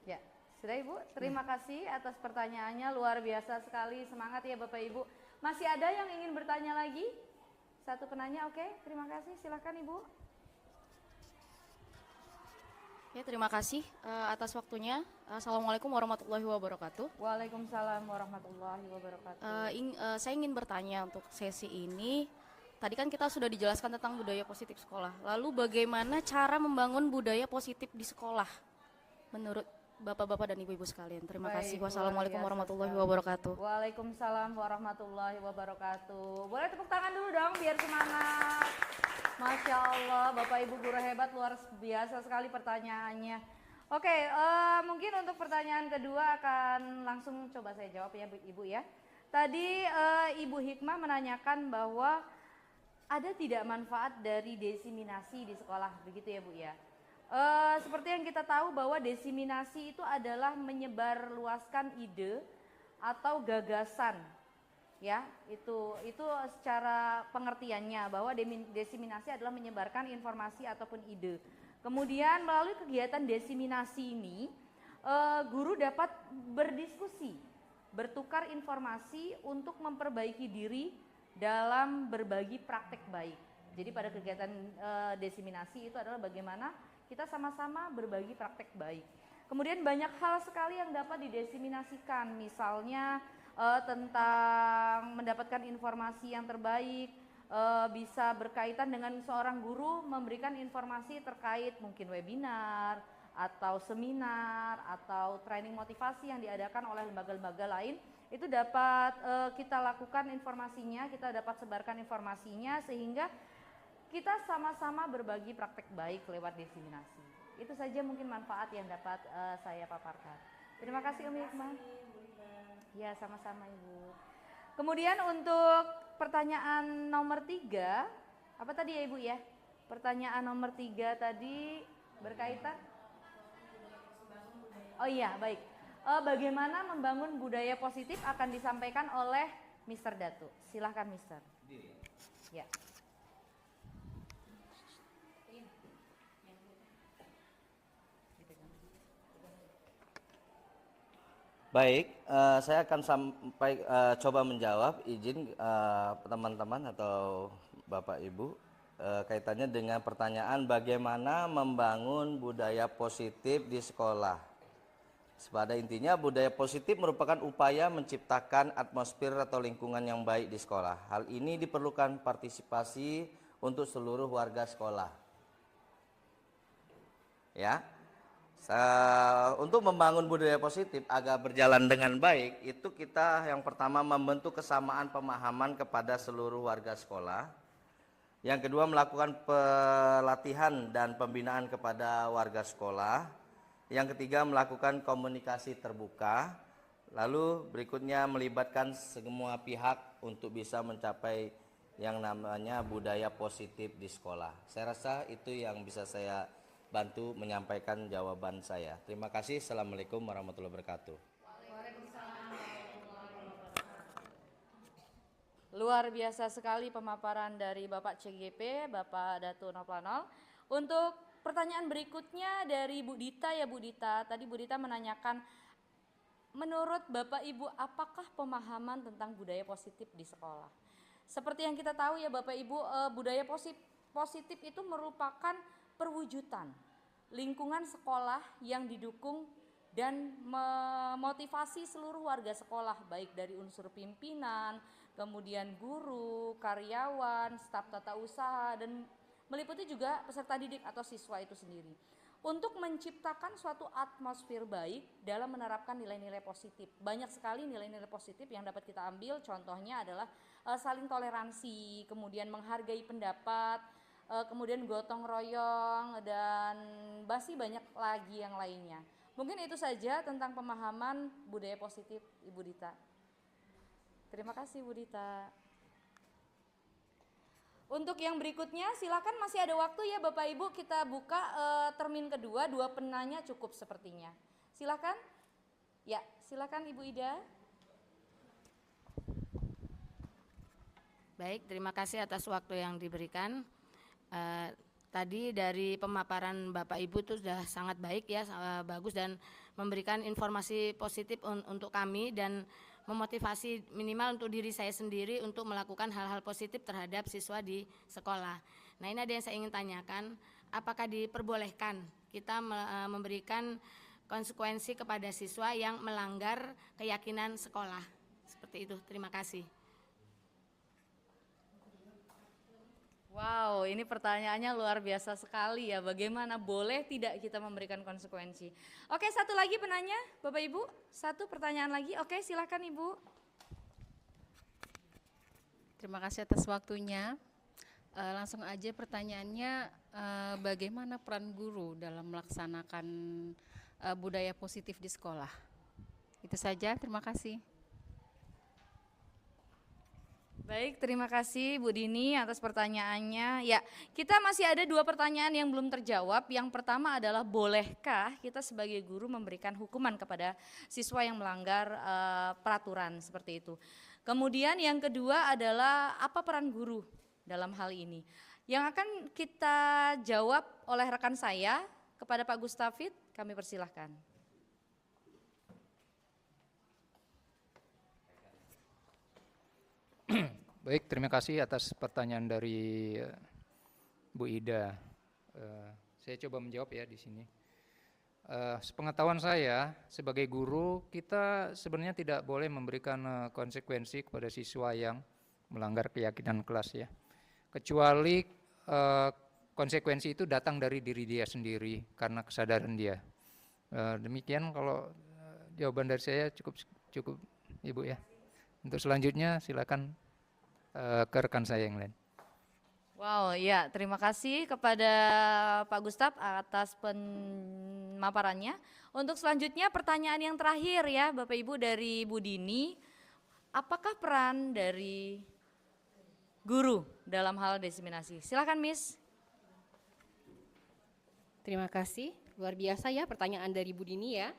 Ya, sudah Ibu. Terima kasih atas pertanyaannya, luar biasa sekali. Semangat ya Bapak Ibu. Masih ada yang ingin bertanya lagi? Satu penanya, oke. Terima kasih. Silakan Ibu. Ya, terima kasih atas waktunya. Assalamualaikum warahmatullahi wabarakatuh. Waalaikumsalam warahmatullahi wabarakatuh. Saya ingin bertanya untuk sesi ini. Tadi kan kita sudah dijelaskan tentang budaya positif sekolah. Lalu bagaimana cara membangun budaya positif di sekolah menurut Bapak-bapak dan Ibu-ibu sekalian? Terima kasih. Wassalamualaikum warahmatullahi wabarakatuh. Waalaikumsalam warahmatullahi wabarakatuh. Boleh tepuk tangan dulu dong biar semangat. Masya Allah, Bapak Ibu guru hebat, luar biasa sekali pertanyaannya. Oke, mungkin untuk pertanyaan kedua akan langsung coba saya jawab ya Ibu ya. Tadi Ibu Hikmah menanyakan bahwa ada tidak manfaat dari diseminasi di sekolah, begitu ya Bu ya. Seperti yang kita tahu bahwa diseminasi itu adalah menyebarluaskan ide atau gagasan, ya itu secara pengertiannya bahwa diseminasi adalah menyebarkan informasi ataupun ide. Kemudian melalui kegiatan diseminasi ini, guru dapat berdiskusi, bertukar informasi untuk memperbaiki diri dalam berbagi praktek baik. Jadi pada kegiatan diseminasi itu adalah bagaimana kita sama-sama berbagi praktek baik. Kemudian banyak hal sekali yang dapat didiseminasikan, misalnya tentang mendapatkan informasi yang terbaik, bisa berkaitan dengan seorang guru memberikan informasi terkait mungkin webinar atau seminar atau training motivasi yang diadakan oleh lembaga-lembaga lain. Itu dapat kita lakukan informasinya, kita dapat sebarkan informasinya sehingga kita sama-sama berbagi praktek baik lewat diseminasi. Itu saja mungkin manfaat yang dapat saya paparkan. Terima kasih Umi Hikmah. Ya, sama-sama Ibu. Kemudian untuk pertanyaan nomor 3, apa tadi ya Ibu ya? Pertanyaan nomor 3 tadi berkaitan? Oh iya, baik. Bagaimana membangun budaya positif akan disampaikan oleh Mr. Datu. Silahkan Mr. Ya. Baik, saya akan coba menjawab, izin teman-teman atau Bapak Ibu, kaitannya dengan pertanyaan bagaimana membangun budaya positif di sekolah. Pada intinya budaya positif merupakan upaya menciptakan atmosfer atau lingkungan yang baik di sekolah. Hal ini diperlukan partisipasi untuk seluruh warga sekolah. Ya. Untuk membangun budaya positif agar berjalan dengan baik, itu kita yang pertama membentuk kesamaan pemahaman kepada seluruh warga sekolah. Yang kedua melakukan pelatihan dan pembinaan kepada warga sekolah. Yang ketiga melakukan komunikasi terbuka. Lalu berikutnya melibatkan semua pihak untuk bisa mencapai yang namanya budaya positif di sekolah. Saya rasa itu yang bisa saya bantu menyampaikan jawaban saya. Terima kasih. Assalamualaikum warahmatullahi wabarakatuh. Luar biasa sekali pemaparan dari Bapak CGP, Bapak Datu Noplanol. Untuk pertanyaan berikutnya dari Bu Dita ya Bu Dita. Tadi Bu Dita menanyakan, menurut Bapak Ibu apakah pemahaman tentang budaya positif di sekolah? Seperti yang kita tahu ya Bapak Ibu, budaya positif itu merupakan perwujudan lingkungan sekolah yang didukung dan memotivasi seluruh warga sekolah, baik dari unsur pimpinan, kemudian guru, karyawan, staf tata usaha, dan meliputi juga peserta didik atau siswa itu sendiri, untuk menciptakan suatu atmosfer baik dalam menerapkan nilai-nilai positif. Banyak sekali nilai-nilai positif yang dapat kita ambil, contohnya adalah saling toleransi, kemudian menghargai pendapat, kemudian gotong royong, dan masih banyak lagi yang lainnya. Mungkin itu saja tentang pemahaman budaya positif Ibu Dita. Terima kasih Bu Dita. Untuk yang berikutnya silakan, masih ada waktu ya Bapak Ibu, kita buka termin kedua, 2 penanya cukup sepertinya. Silakan. Ya, silakan Ibu Ida. Baik, terima kasih atas waktu yang diberikan. Tadi dari pemaparan Bapak Ibu itu sudah sangat baik ya, bagus, dan memberikan informasi positif untuk kami dan memotivasi minimal untuk diri saya sendiri untuk melakukan hal-hal positif terhadap siswa di sekolah. Nah, ini ada yang saya ingin tanyakan, apakah diperbolehkan kita memberikan konsekuensi kepada siswa yang melanggar keyakinan sekolah? Seperti itu, terima kasih. Wow, ini pertanyaannya luar biasa sekali ya. Bagaimana boleh tidak kita memberikan konsekuensi? Oke, satu lagi penanya, Bapak Ibu. Satu pertanyaan lagi. Oke, silakan Ibu. Terima kasih atas waktunya. Langsung aja pertanyaannya, bagaimana peran guru dalam melaksanakan budaya positif di sekolah? Itu saja, terima kasih. Baik, terima kasih Bu Dini atas pertanyaannya. Ya, kita masih ada 2 pertanyaan yang belum terjawab. Yang pertama adalah, bolehkah kita sebagai guru memberikan hukuman kepada siswa yang melanggar peraturan seperti itu. Kemudian yang kedua adalah, apa peran guru dalam hal ini? Yang akan kita jawab oleh rekan saya kepada Pak Gustafid, kami persilahkan. Baik, terima kasih atas pertanyaan dari Bu Ida. Saya coba menjawab ya di sini. Sepengetahuan saya sebagai guru, kita sebenarnya tidak boleh memberikan konsekuensi kepada siswa yang melanggar keyakinan kelas ya. Kecuali konsekuensi itu datang dari diri dia sendiri karena kesadaran dia. Demikian kalau jawaban dari saya cukup Ibu ya. Untuk selanjutnya silakan ke rekan saya yang lain. Wow, ya, terima kasih kepada Pak Gustaf atas pemaparannya. Untuk selanjutnya pertanyaan yang terakhir ya Bapak Ibu dari Bu Dini, apakah peran dari guru dalam hal diseminasi? Silakan Miss. Terima kasih, luar biasa ya pertanyaan dari Bu Dini ya.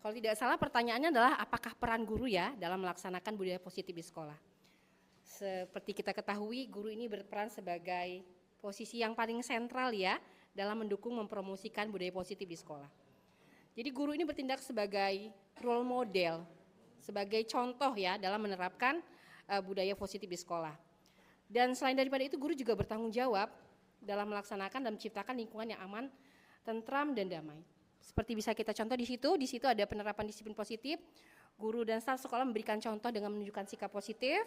Kalau tidak salah pertanyaannya adalah, apakah peran guru ya dalam melaksanakan budaya positif di sekolah? Seperti kita ketahui, guru ini berperan sebagai posisi yang paling sentral ya dalam mendukung mempromosikan budaya positif di sekolah. Jadi guru ini bertindak sebagai role model, sebagai contoh ya dalam menerapkan budaya positif di sekolah. Dan selain daripada itu, guru juga bertanggung jawab dalam melaksanakan dan menciptakan lingkungan yang aman, tentram, dan damai. Seperti bisa kita contoh di situ ada penerapan disiplin positif. Guru dan staf sekolah memberikan contoh dengan menunjukkan sikap positif.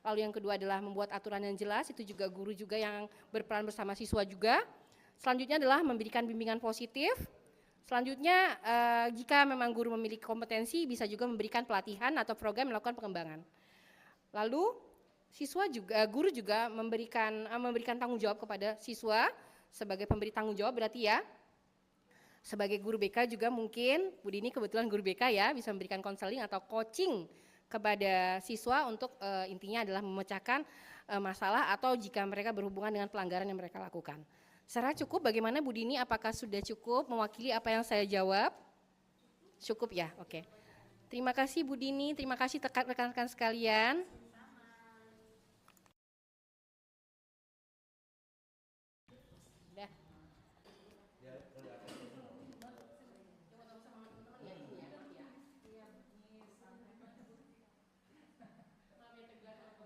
Lalu yang kedua adalah membuat aturan yang jelas, itu juga guru juga yang berperan bersama siswa juga. Selanjutnya adalah memberikan bimbingan positif. Selanjutnya jika memang guru memiliki kompetensi, bisa juga memberikan pelatihan atau program melakukan pengembangan. Lalu guru juga memberikan tanggung jawab kepada siswa sebagai pemberi tanggung jawab, berarti ya. Sebagai guru BK juga mungkin, Bu Dini kebetulan guru BK ya, bisa memberikan konseling atau coaching kepada siswa untuk intinya adalah memecahkan masalah atau jika mereka berhubungan dengan pelanggaran yang mereka lakukan. Secara cukup, bagaimana Bu Dini, apakah sudah cukup mewakili apa yang saya jawab? Cukup ya, oke. Terima kasih Bu Dini, terima kasih rekan-rekan sekalian.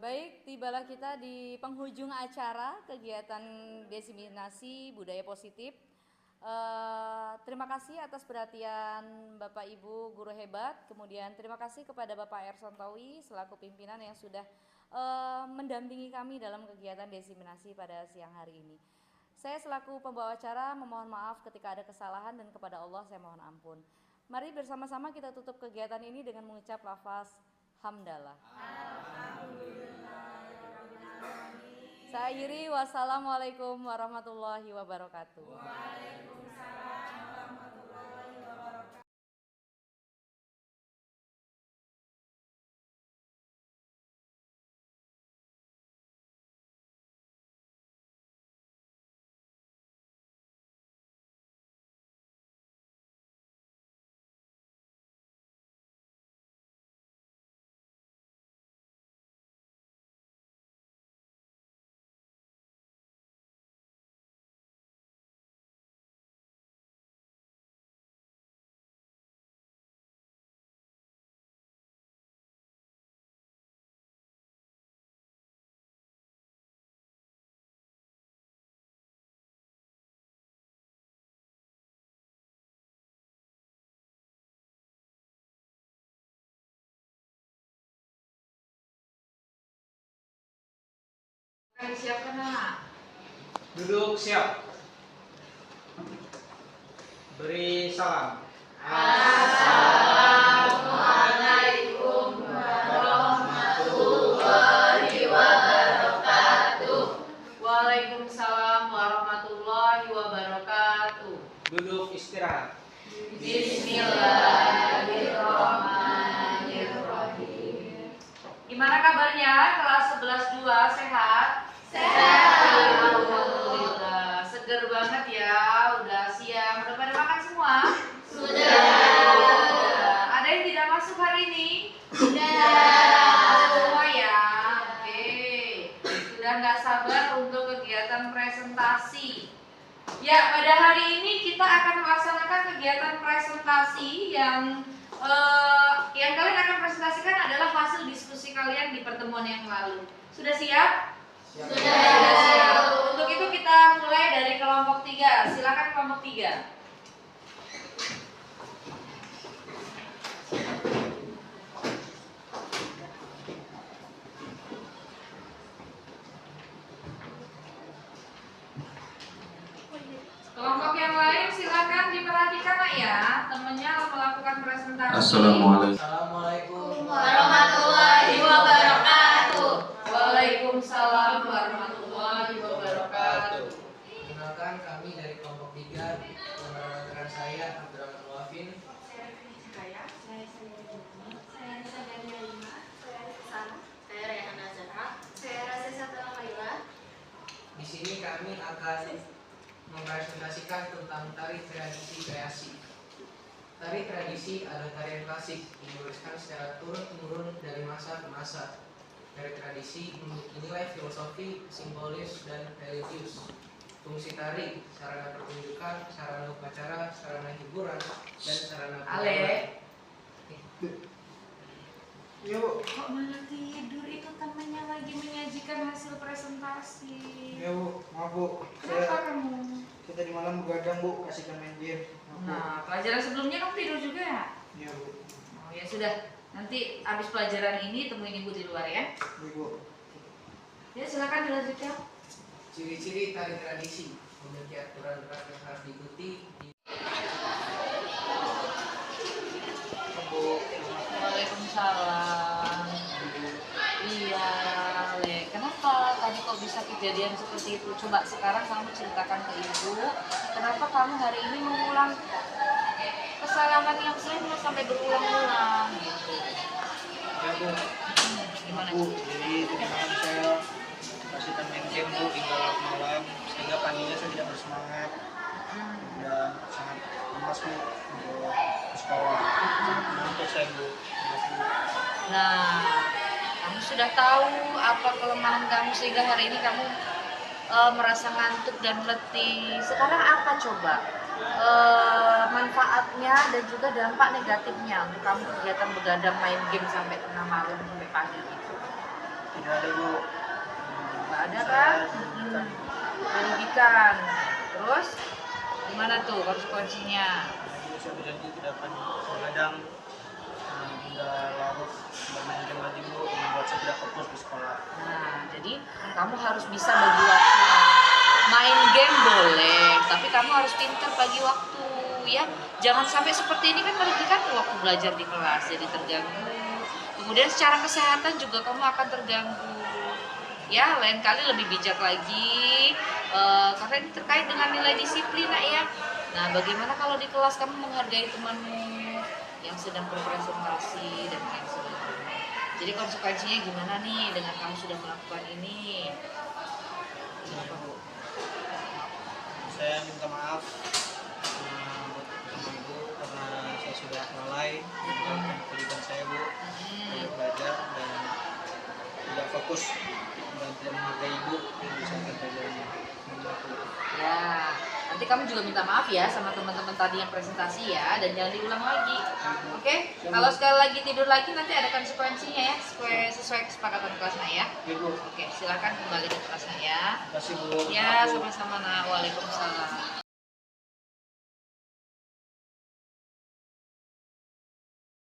Baik, tibalah kita di penghujung acara kegiatan diseminasi budaya positif. Terima kasih atas perhatian Bapak Ibu guru hebat. Kemudian terima kasih kepada Bapak Ersontawi selaku pimpinan yang sudah mendampingi kami dalam kegiatan diseminasi pada siang hari ini. Saya selaku pembawa acara memohon maaf ketika ada kesalahan dan kepada Allah saya mohon ampun. Mari bersama-sama kita tutup kegiatan ini dengan mengucap lafaz hamdalah. Saya akhiri, wassalamualaikum warahmatullahi wabarakatuh. Siapkan anak. Duduk siap. Beri salam. Assalamualaikum warahmatullahi wabarakatuh. Waalaikumsalam warahmatullahi wabarakatuh. Duduk istirahat. Bismillahirrahmanirrahim. Gimana kabarnya kelas 11-2, sehat? Alhamdulillah, seger banget ya, udah siang, udah pada makan semua? Sudah. Ada yang tidak masuk hari ini? Sudah. Semua ya, oke. Sudah nggak sabar untuk kegiatan presentasi. Ya, pada hari ini kita akan melaksanakan kegiatan presentasi yang kalian akan presentasikan adalah hasil diskusi kalian di pertemuan yang lalu. Sudah siap? Sudah siap. Untuk itu kita mulai dari kelompok 3. Silakan kelompok 3. Kelompok yang lain silakan diperhatikan Nak ya, temennya melakukan presentasi. Assalamualaikum warahmatullahi wabarakatuh. Waalaikumsalam warahmatullahi wabarakatuh. Kenalkan kami dari kelompok 3. Nama saya Abdurrahman Wafin. Saya Rayhan Azhara. Saya Rasisa Talamaila. Di sini kami akan mempresentasikan tentang tari tradisi kreasi. Tari tradisi adalah tarian klasik yang diwariskan secara turun-temurun dari masa ke masa. Tari tradisi memiliki nilai filosofi, simbolis, dan religius. Fungsi tari, sarana pertunjukan, sarana upacara, sarana hiburan, dan sarana Ale. Yuk. Kok malah tidur? Itu temannya lagi menyajikan hasil presentasi. Ya Bu, maaf Bu. Kenapa kamu? Kita tadi malam begadang Bu, kasihkan main game. Nah, pelajaran sebelumnya kamu tidur juga ya? Iya Bu. Oh ya sudah, nanti habis pelajaran ini temuin ibu di luar ya. Iya Bu. Ya silakan dilanjutkan. Ciri-ciri tari tradisi memiliki aturan berat yang harus diikuti. Waalaikumsalam. Iya, Le. Kenapa tadi kok bisa kejadian seperti itu? Coba sekarang kamu ceritakan ke ibu. Kenapa kamu hari ini mengulang kesalahan yang sama sampai berulang-ulang gitu? Ya Bu. Gimana Bu, jadi tadi malam saya kasihkan main game Bu hingga larut malam sehingga paginya saya tidak bersemangat dan sangat lemas Bu untuk sekolah. Untuk saya Bu. Nah, kamu sudah tahu apa kelemahan kamu sehingga hari ini kamu merasa ngantuk dan letih. Sekarang apa coba manfaatnya dan juga dampak negatifnya untuk kamu kegiatan begadang main game sampai tengah malam sampai pagi gitu? Tidak ada Bu. Nggak ada kan? Merugikan. Terus gimana tuh konsekuensinya? Saya berjanji tidak akan begadang hingga larut bermain game lagi Bu, membuat saya tidak fokus di sekolah. Nah, jadi kamu harus bisa bagi waktu. Main game boleh, tapi kamu harus pintar bagi waktu ya. Jangan sampai seperti ini kan merugikan waktu belajar di kelas, jadi terganggu. Kemudian secara kesehatan juga kamu akan terganggu. Ya, lain kali lebih bijak lagi, karena ini terkait dengan nilai disiplin nak ya. Nah, bagaimana kalau di kelas kamu menghargai temanmu yang sedang berpresentasi dan lain sebagainya. Jadi konsekuensinya gimana nih dengan kamu sudah melakukan ini? Kenapa Bu? Saya minta maaf buat sama Ibu karena saya sudah lalai menjalankan kewajiban saya Bu, untuk belajar dan tidak fokus dan tidak menghargai Ibu menyelesaikan pelajarannya. Ya, nanti kamu juga minta maaf ya sama teman-teman tadi yang presentasi ya, dan jangan diulang lagi. Oke? Kalau sekali lagi tidur lagi nanti ada konsekuensinya ya, sesuai kesepakatan kelasnya ya. Oke, silakan kembali ke kelasnya ya. Terima kasih Bu. Ya, sama-sama nak. Waalaikumsalam.